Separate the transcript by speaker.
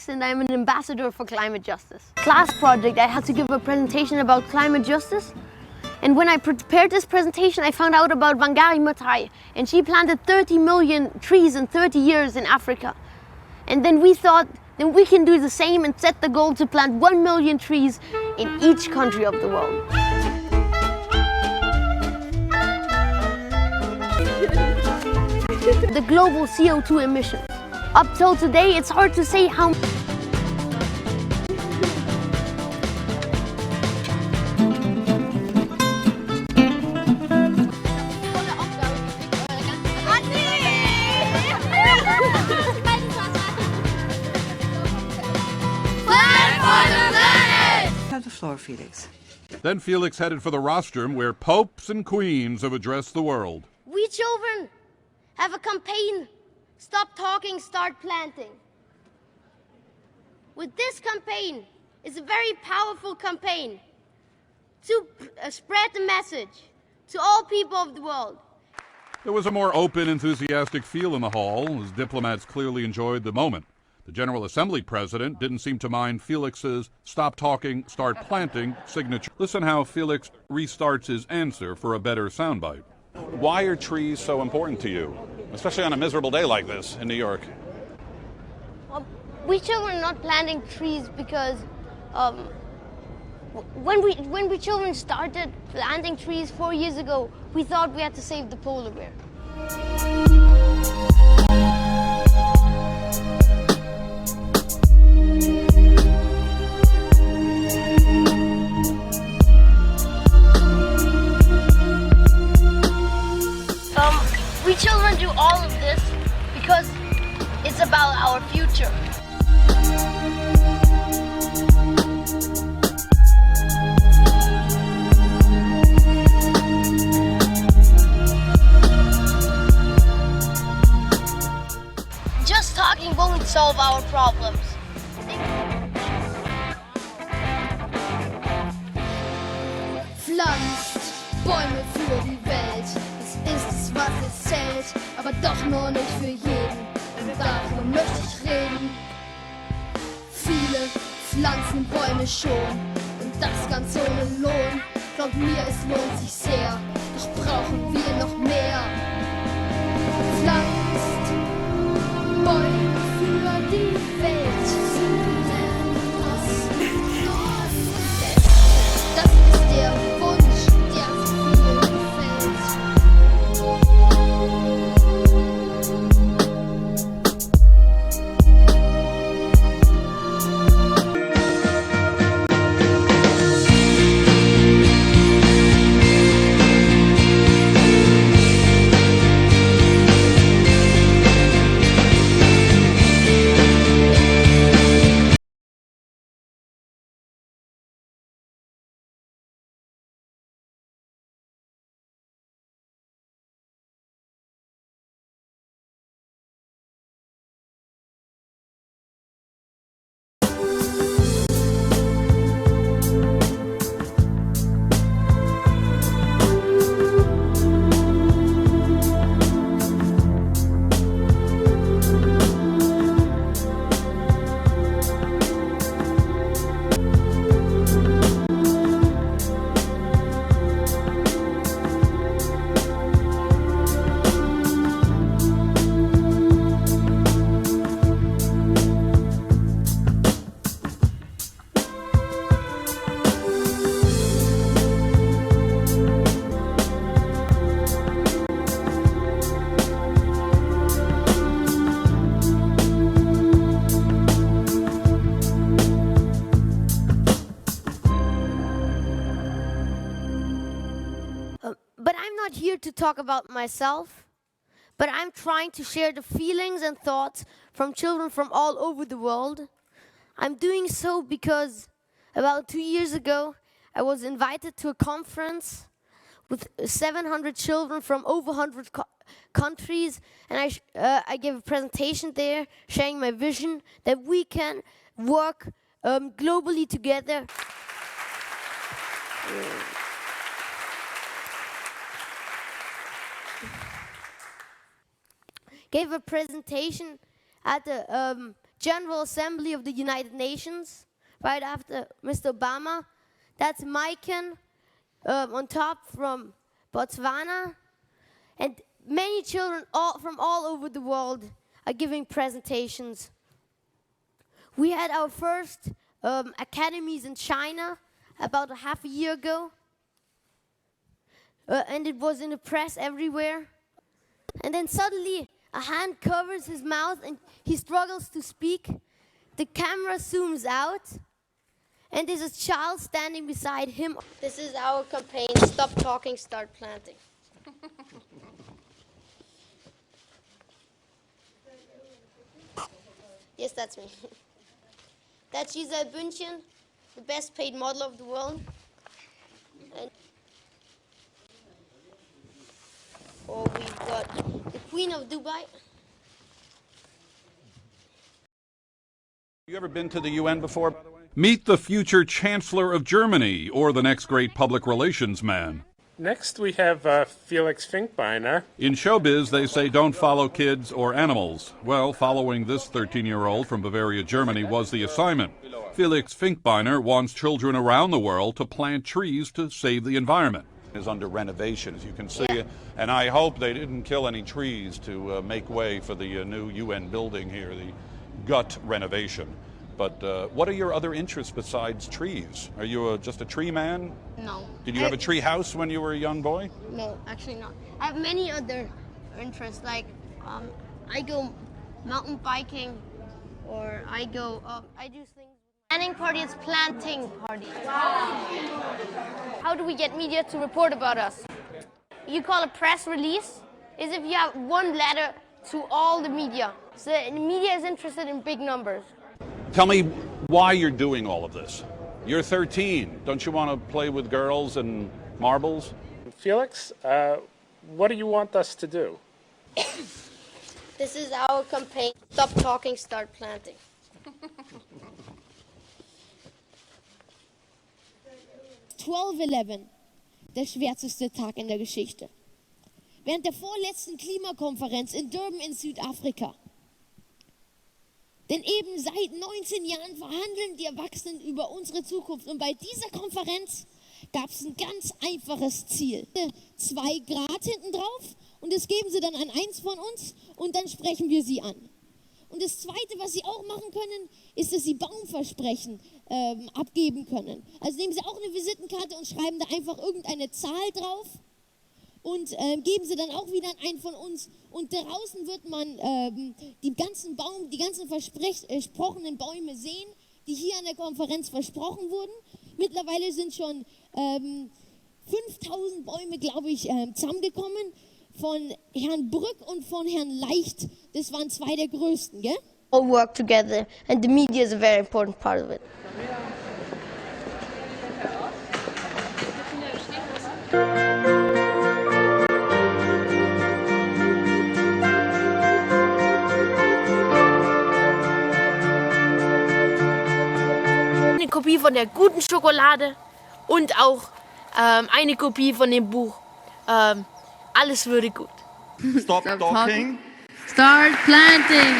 Speaker 1: Felix and I'm an ambassador for climate justice. Class project, I had to give a presentation about climate justice. And when I prepared this presentation, I found out about Wangari Maathai, and she planted 30 million trees in 30 years in Africa. And then we thought, then we can do the same and set the goal to plant 1 million trees in each country of the world. The global CO2 emissions. Up till today, it's hard to say how
Speaker 2: Have the floor, Felix.
Speaker 3: Then Felix headed for the rostrum where popes and queens have addressed the world.
Speaker 1: we children have a campaign. Stop talking, start planting. With this campaign, it's a very powerful campaign to spread the message to all people of the world.
Speaker 3: There was a more open, enthusiastic feel in the hall as diplomats clearly enjoyed the moment. The General Assembly president didn't seem to mind Felix's "stop talking, start planting" signature. Listen how Felix restarts his answer for a better soundbite. Why are trees so important to you, especially on a miserable day like this in New York?
Speaker 1: We children are not planting trees because when we children started planting trees 4 years ago, we thought we had to save the polar bear. We children do all of this because it's about our future. Just talking won't solve our problems.
Speaker 4: Pflanzt Bäume für die Welt. Das ist es, was es zählt, aber doch nur nicht für jeden. Und darüber möchte ich reden. Viele pflanzen Bäume schon und das ganz ohne Lohn. Glaubt mir, es lohnt sich sehr, doch brauchen wir noch mehr. Pflanzt Bäume für die Welt. Das ist der Wunsch, der so vielen gefällt.
Speaker 1: But I'm not here to talk about myself, but I'm trying to share the feelings and thoughts from children from all over the world. I'm doing so because about 2 years ago, I was invited to a conference with 700 children from over 100 countries, and I gave a presentation there sharing my vision that we can work globally together. Gave a presentation at the General Assembly of the United Nations, right after Mr. Obama. That's Maiken on top from Botswana. And many children from all over the world are giving presentations. We had our first academies in China about half a year ago. And it was in the press everywhere. And then suddenly a hand covers his mouth and he struggles to speak. The camera zooms out and there's a child standing beside him. This is our campaign, Stop Talking, Start Planting. Yes, that's me. That's Giselle Bündchen, the best paid model of the world. And we've got the Queen of Dubai.
Speaker 3: You ever been to the UN before, by the way? Meet the future Chancellor of Germany, or the next great public relations man.
Speaker 2: Next we have Felix Finkbeiner.
Speaker 3: In showbiz, they say don't follow kids or animals. Well, following this 13-year-old from Bavaria, Germany was the assignment. Felix Finkbeiner wants children around the world to plant trees to save the environment. Is under renovation, as you can see, and I hope they didn't kill any trees to make way for the new UN building here, the gut renovation. But what are your other interests besides trees? Are you just a tree man?
Speaker 1: No.
Speaker 3: Did you have a tree house when you were a young boy?
Speaker 1: No, actually not. I have many other interests, like I go mountain biking, or I do things. Planning party is planting party. How do we get media to report about us? You call a press release is if you have one letter to all the media. So the media is interested in big numbers.
Speaker 3: Tell me why you're doing all of this. You're 13. Don't you want to play with girls and marbles?
Speaker 2: Felix, what do you want us to do?
Speaker 1: This is our campaign. Stop talking, start planting.
Speaker 5: 12/11, der schwärzeste Tag in der Geschichte. Während der vorletzten Klimakonferenz in Durban in Südafrika. Denn eben seit 19 Jahren verhandeln die Erwachsenen über unsere Zukunft. Und bei dieser Konferenz gab es ein ganz einfaches Ziel. 2 Grad hinten drauf und das geben sie dann an eins von uns und dann sprechen wir sie an. Und das Zweite, was sie auch machen können, ist, dass sie Baumversprechen abgeben können. Also nehmen sie auch eine Visitenkarte und schreiben da einfach irgendeine Zahl drauf und geben sie dann auch wieder an einen von uns. Und draußen wird man die ganzen versprochenen Bäume sehen, die hier an der Konferenz versprochen wurden. Mittlerweile sind schon 5000 Bäume, glaube ich, zusammengekommen. Von Herrn Brück und von Herrn Leicht. Das waren 2 der größten, gell?
Speaker 1: All work together and the media is a very important part of it.
Speaker 6: Eine Kopie von der guten Schokolade und auch eine Kopie von dem Buch Alles würde gut.
Speaker 7: Stop talking.
Speaker 8: Start planting.